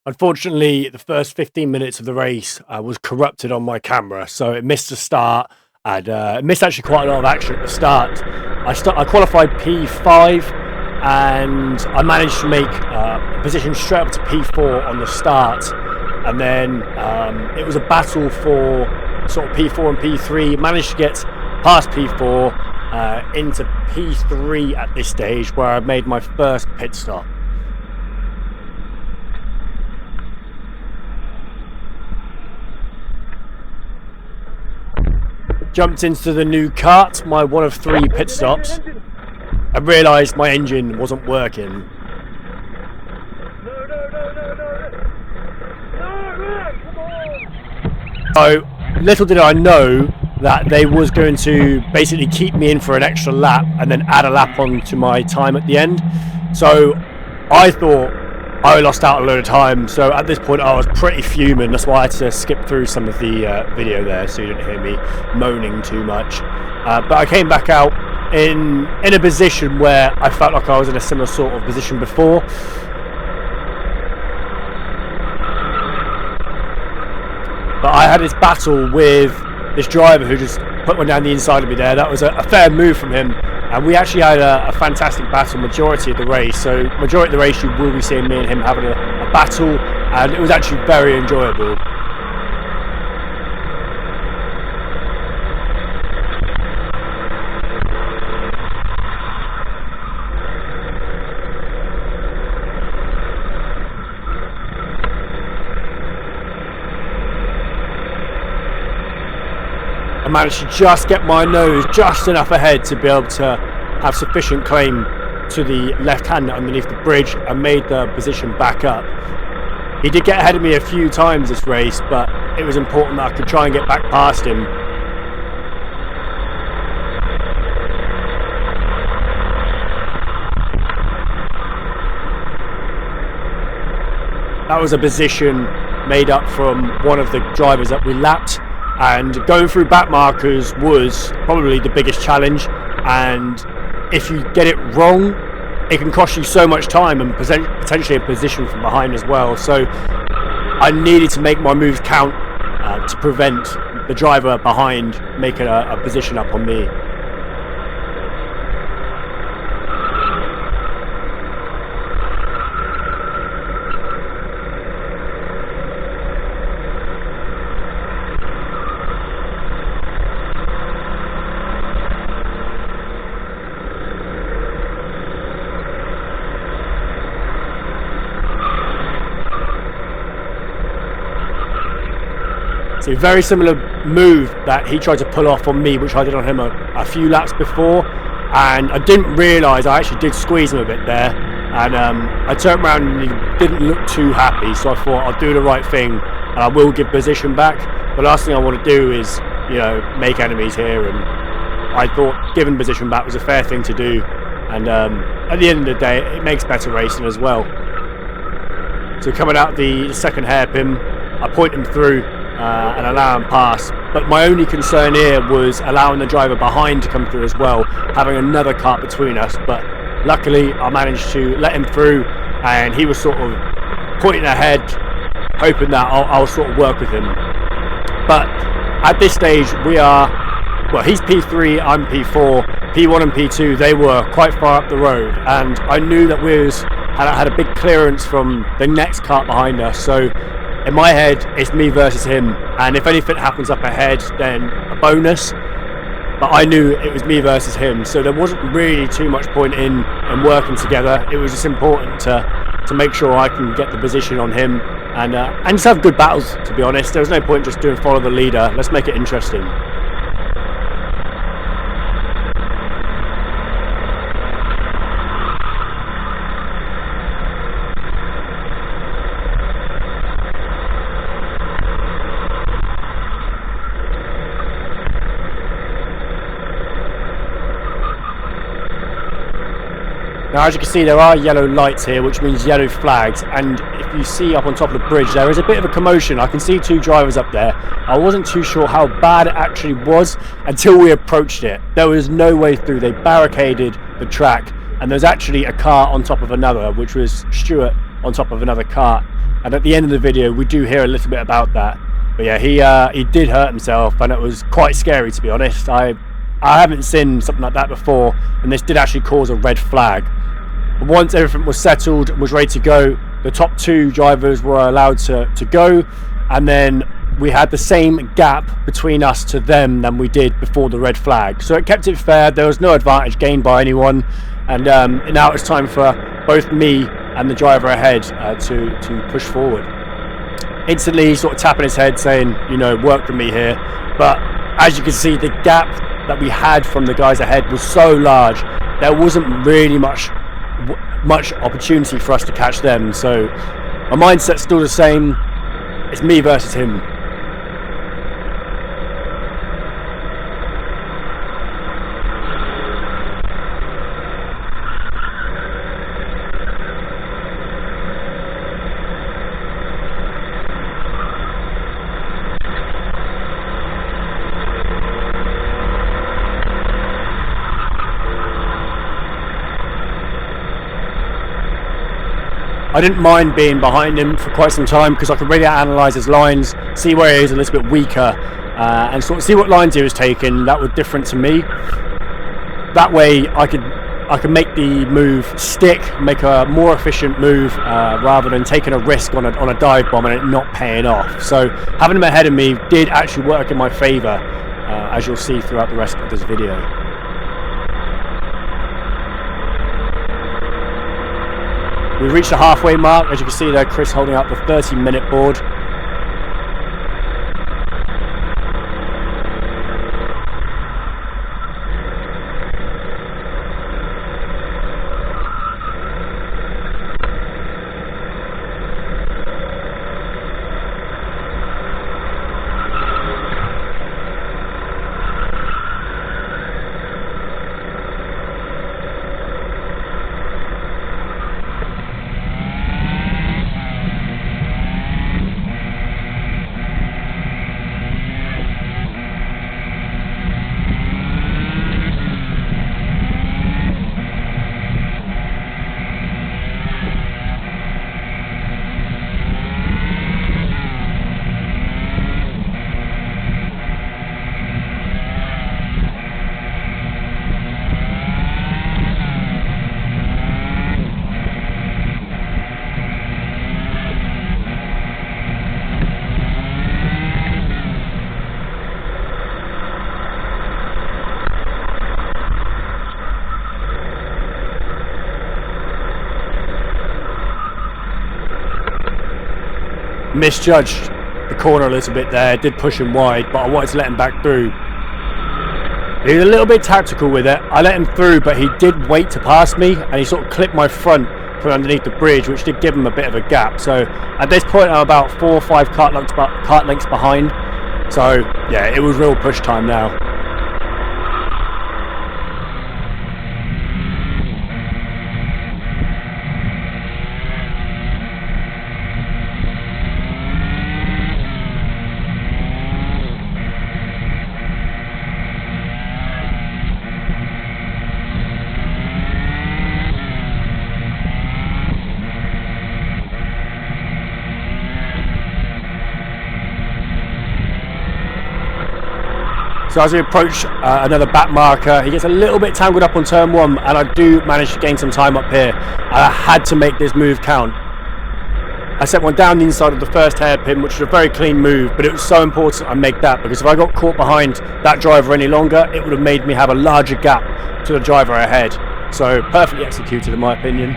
Unfortunately, the first 15 minutes of the race was corrupted on my camera, so it missed the start and it missed actually quite a lot of action at the start. I qualified P5 and I managed to make a position straight up to P4 on the start, and then it was a battle for sort of P4 and P3. Managed to get past P4 into P3 at this stage, where I made my first pit stop. Jumped into the new kart, my one of 3 pit stops, and realised my engine wasn't working. So little did I know that they was going to basically keep me in for an extra lap and then add a lap on to my time at the end. So I thought I lost out a load of time, so at this point I was pretty fuming. That's why I had to skip through some of the video there, so you didn't hear me moaning too much. But I came back out in a position where I felt like I was in a similar sort of position before. But I had this battle with this driver who just put one down the inside of me there. That was a fair move from him. And we actually had a fantastic battle majority of the race. So majority of the race you will be seeing me and him having a battle, and it was actually very enjoyable. I managed to just get my nose just enough ahead to be able to have sufficient claim to the left hand underneath the bridge and made the position back up. He did get ahead of me a few times this race, but it was important that I could try and get back past him. That was a position made up from one of the drivers that we lapped, and going through back markers was probably the biggest challenge, and if you get it wrong it can cost you so much time and potentially a position from behind as well. So I needed to make my moves count to prevent the driver behind making a position up on me. So very similar move that he tried to pull off on me, which I did on him a few laps before, and I didn't realise I actually did squeeze him a bit there, and I turned around and he didn't look too happy, so I thought I'll do the right thing and I will give position back. The last thing I want to do is, you know, make enemies here, and I thought giving position back was a fair thing to do, and at the end of the day it makes better racing as well. So coming out the second hairpin, I point him through and allow him pass, but my only concern here was allowing the driver behind to come through as well, having another kart between us. But luckily I managed to let him through, and he was sort of pointing ahead, hoping that I'll sort of work with him. But at this stage we are, well, he's P3, I'm P4, P1 and P2, they were quite far up the road, and I knew that we had a big clearance from the next kart behind us. So in my head, it's me versus him, and if anything happens up ahead, then a bonus. But I knew it was me versus him, so there wasn't really too much point in working together. It was just important to make sure I can get the position on him and just have good battles, to be honest. There was no point just doing follow the leader. Let's make it interesting. Now, as you can see, there are yellow lights here, which means yellow flags, and if you see up on top of the bridge, there is a bit of a commotion. I can see 2 drivers up there. I wasn't too sure how bad it actually was until we approached it. There was no way through. They barricaded the track, and there's actually a car on top of another, which was Stuart on top of another cart. And at the end of the video, we do hear a little bit about that. But yeah, he did hurt himself, and it was quite scary, to be honest. I haven't seen something like that before, and this did actually cause a red flag. But once everything was settled and was ready to go, the top 2 drivers were allowed to go, and then we had the same gap between us to them than we did before the red flag. So it kept it fair. There was no advantage gained by anyone, and now it's time for both me and the driver ahead to push forward. Instantly sort of tapping his head saying, you know, work with me here. But as you can see, the gap that we had from the guys ahead was so large, there wasn't really much opportunity for us to catch them. So my mindset's still the same. It's me versus him. I didn't mind being behind him for quite some time because I could really analyse his lines, see where he is a little bit weaker, and sort of see what lines he was taking that were different to me. That way I could make the move stick, make a more efficient move rather than taking a risk on a dive bomb and it not paying off. So having him ahead of me did actually work in my favour, as you'll see throughout the rest of this video. We reached the halfway mark. As you can see there, Chris holding up the 30-minute board. Misjudged the corner a little bit there, did push him wide, but I wanted to let him back through. He was a little bit tactical with it. I let him through, but he did wait to pass me, and he sort of clipped my front from underneath the bridge, which did give him a bit of a gap. So at this point I'm about 4 or 5 cart lengths behind. So yeah, it was real push time now. So as we approach another back marker, he gets a little bit tangled up on turn 1, and I do manage to gain some time up here. I had to make this move count. I set one down the inside of the first hairpin, which was a very clean move, but it was so important I make that, because if I got caught behind that driver any longer, it would have made me have a larger gap to the driver ahead. So perfectly executed in my opinion.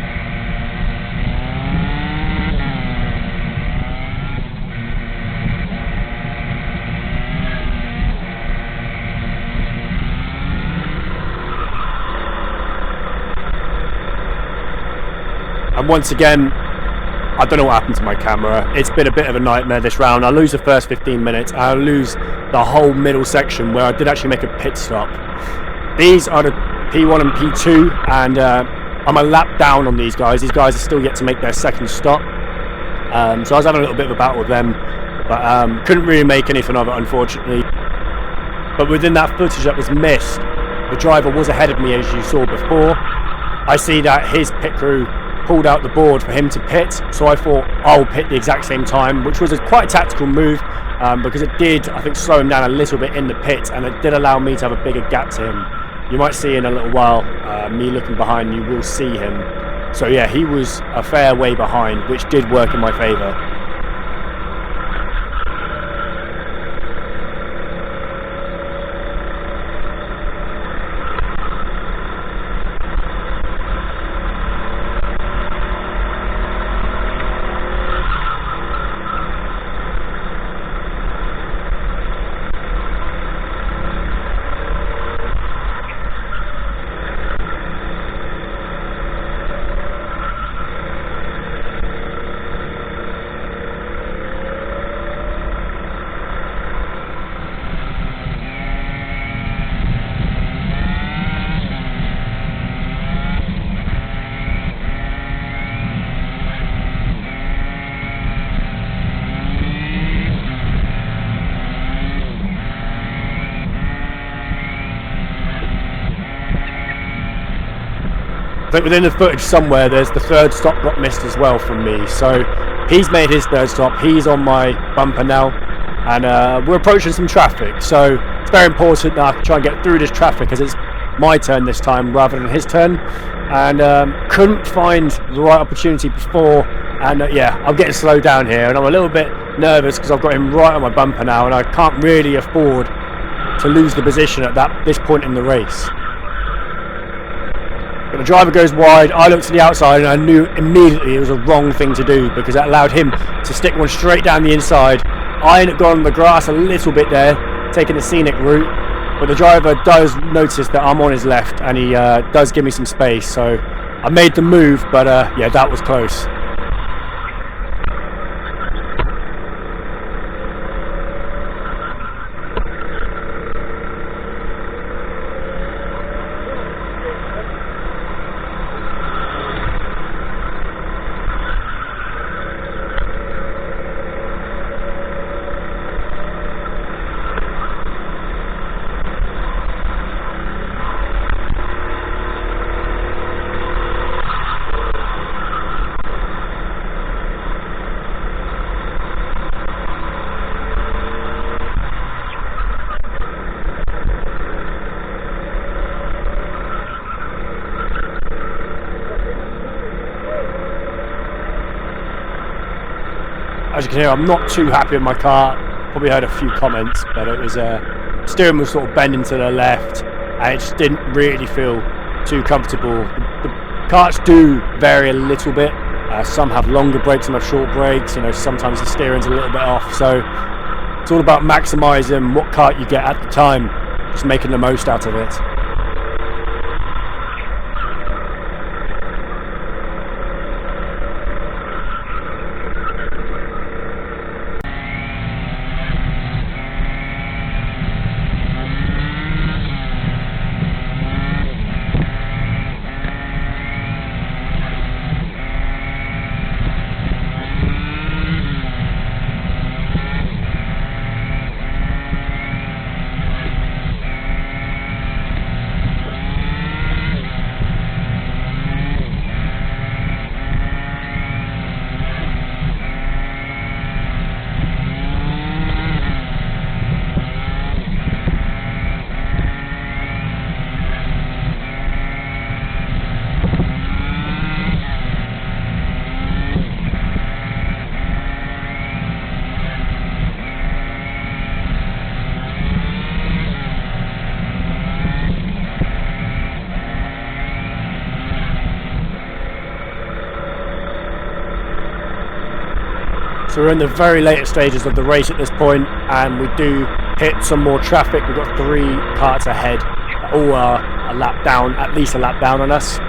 And once again, I don't know what happened to my camera. It's been a bit of a nightmare this round. I lose the first 15 minutes. I lose the whole middle section where I did actually make a pit stop. These are the P1 and P2, and I'm a lap down on these guys. These guys are still yet to make their second stop. So I was having a little bit of a battle with them, but couldn't really make anything of it, unfortunately. But within that footage that was missed, the driver was ahead of me, as you saw before. I see that his pit crew pulled out the board for him to pit, so I thought I'll pit the exact same time, which was a quite tactical move because it did, I think, slow him down a little bit in the pit, and it did allow me to have a bigger gap to him. You might see in a little while, me looking behind, you will see him. So yeah, he was a fair way behind, which did work in my favour. I think within the footage somewhere there's the third stop got missed as well from me, so he's made his third stop, he's on my bumper now, and we're approaching some traffic, so it's very important that I can try and get through this traffic as it's my turn this time rather than his turn, and couldn't find the right opportunity before, and yeah, I'm getting slowed down here and I'm a little bit nervous because I've got him right on my bumper now and I can't really afford to lose the position at this point in the race. But the driver goes wide, I looked to the outside and I knew immediately it was a wrong thing to do because it allowed him to stick one straight down the inside. I ended up going on the grass a little bit there, taking the scenic route, but the driver does notice that I'm on his left and he does give me some space, so I made the move, but yeah, that was close. As you can hear, I'm not too happy with my car. Probably heard a few comments, but it was steering was sort of bending to the left, and it just didn't really feel too comfortable. The karts do vary a little bit. Some have longer brakes, some have short brakes. You know, sometimes the steering's a little bit off. So it's all about maximising what kart you get at the time, just making the most out of it. So we're in the very later stages of the race at this point, and we do hit some more traffic. We've got 3 karts ahead, all are a lap down, at least a lap down on us.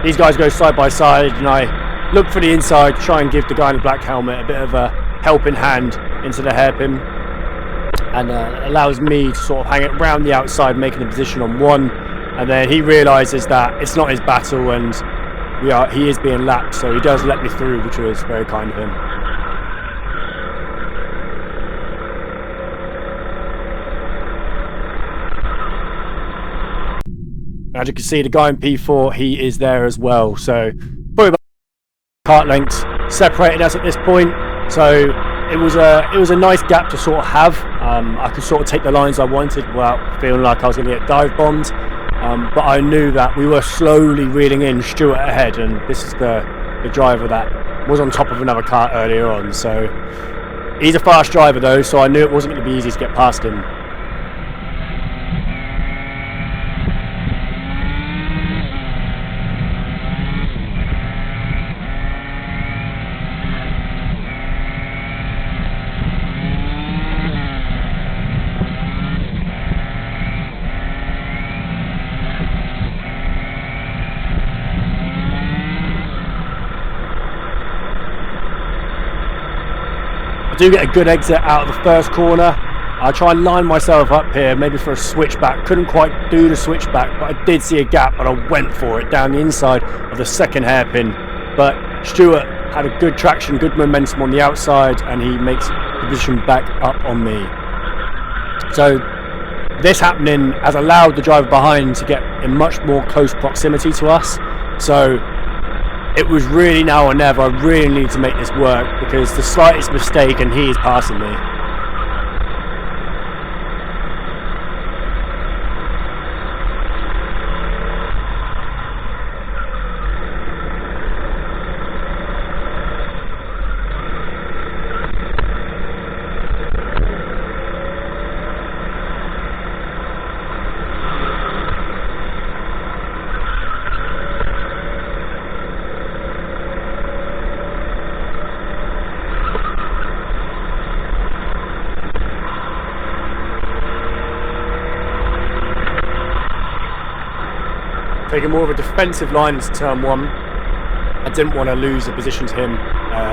These guys go side by side, and I look for the inside, try and give the guy in the black helmet a bit of a helping hand into the hairpin, and allows me to sort of hang it round the outside, making a position on 1, and then he realises that it's not his battle and he is being lapped, so he does let me through, which was very kind of him. As you can see, the guy in P4, he is there as well, so kart lengths separating us at this point, so it was a nice gap to sort of have. I could sort of take the lines I wanted without feeling like I was going to get dive bombed, but I knew that we were slowly reeling in Stuart ahead, and this is the driver that was on top of another kart earlier on, so he's a fast driver though, so I knew it wasn't going to be easy to get past him. I do get a good exit out of the first corner. I try and line myself up here, maybe for a switchback. Couldn't quite do the switchback, but I did see a gap and I went for it down the inside of the second hairpin. But Stuart had a good traction, good momentum on the outside, and he makes the position back up on me. So this happening has allowed the driver behind to get in much more close proximity to us. So it was really now or never. I really need to make this work, because the slightest mistake and he is passing me. Taking more of a defensive line into turn one. I didn't want to lose the position to him,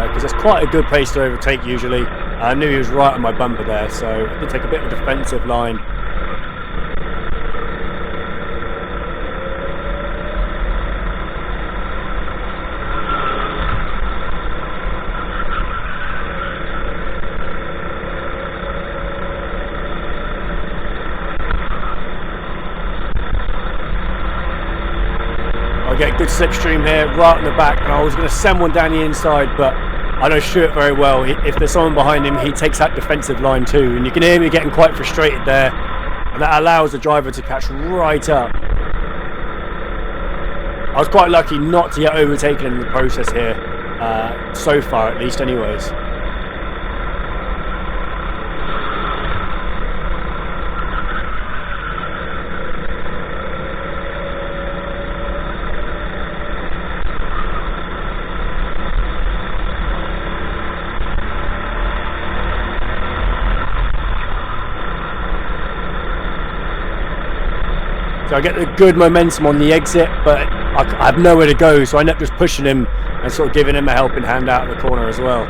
because it's quite a good place to overtake usually. I knew he was right on my bumper there, so I did take a bit of a defensive line. I get a good slipstream here, right on the back, and I was going to send one down the inside, but I know Stuart very well. If there's someone behind him, he takes that defensive line too, and you can hear me getting quite frustrated there, and that allows the driver to catch right up. I was quite lucky not to get overtaken in the process here, so far at least anyways. So I get the good momentum on the exit, but I have nowhere to go, so I end up just pushing him and sort of giving him a helping hand out of the corner as well.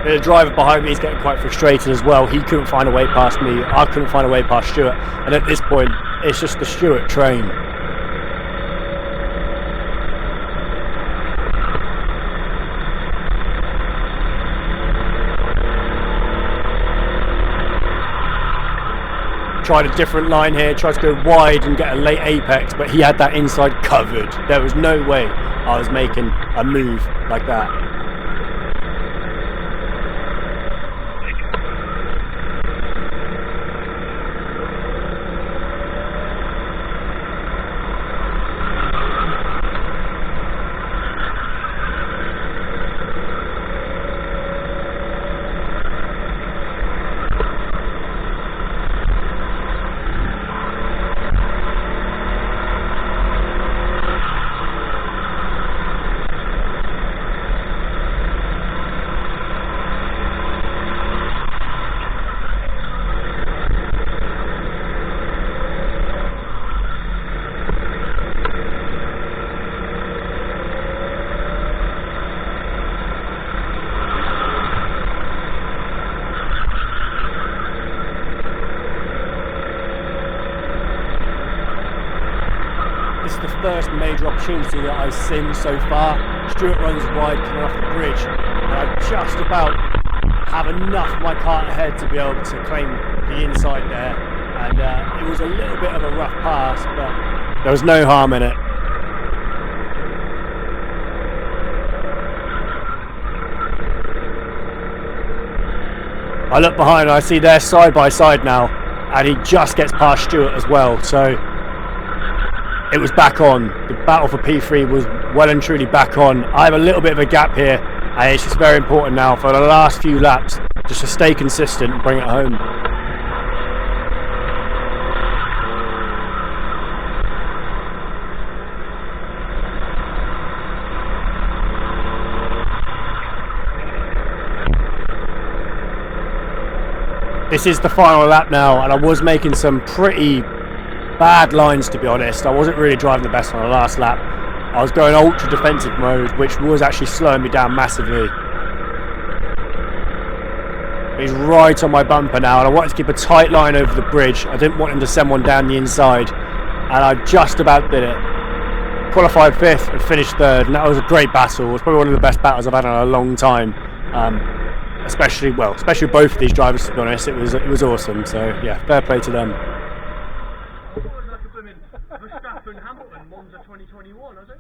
The driver behind me is getting quite frustrated as well. He couldn't find a way past me, I couldn't find a way past Stuart, and at this point it's just the Stuart train. Tried a different line here, tried to go wide and get a late apex, but he had that inside covered. There was no way I was making a move like that. This is the first major opportunity that I've seen so far. Stuart runs wide coming off the bridge, and I just about have enough of my kart ahead to be able to claim the inside there, and it was a little bit of a rough pass, but There was no harm in it. I look behind and I see they're side by side now, and he just gets past Stewart as well, so it was back on. The battle for P3 was well and truly back on. I have a little bit of a gap here, and it's just very important now for the last few laps just to stay consistent and bring it home. This is the final lap now, and I was making some pretty bad lines, to be honest. I wasn't really driving the best on the last lap. I was going ultra defensive mode, which was actually slowing me down massively. He's right on my bumper now, and I wanted to keep a tight line over the bridge. I didn't want him to send one down the inside, and I just about did it. Qualified 5th and finished 3rd, and that was a great battle. It was probably one of the best battles I've had in a long time. Especially both of these drivers, to be honest. It was awesome. So yeah, fair play to them. Verstappen, Hamilton, Monza 2021. I was like,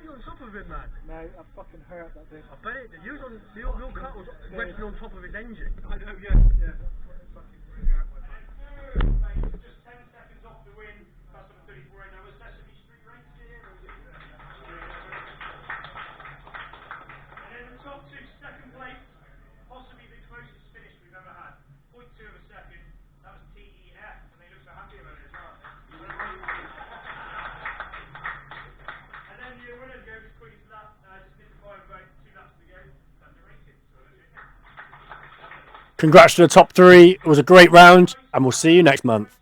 you're on top of him, man. No, I fucking hurt that thing. I bet it did. You was on, your car was resting on top of his engine. I know, yeah. Just 10 seconds off the win. That's on 34 hours. Sesame Street race here. And then the top two, second place, possibly the closest finish we've ever had. 0.2 of a second. That was TEF, and they look so happy about it as well. And then the winner goes as quick as that. Just missed by about 2 laps to go. That's the racing. Congrats to the top 3. It was a great round, and we'll see you next month.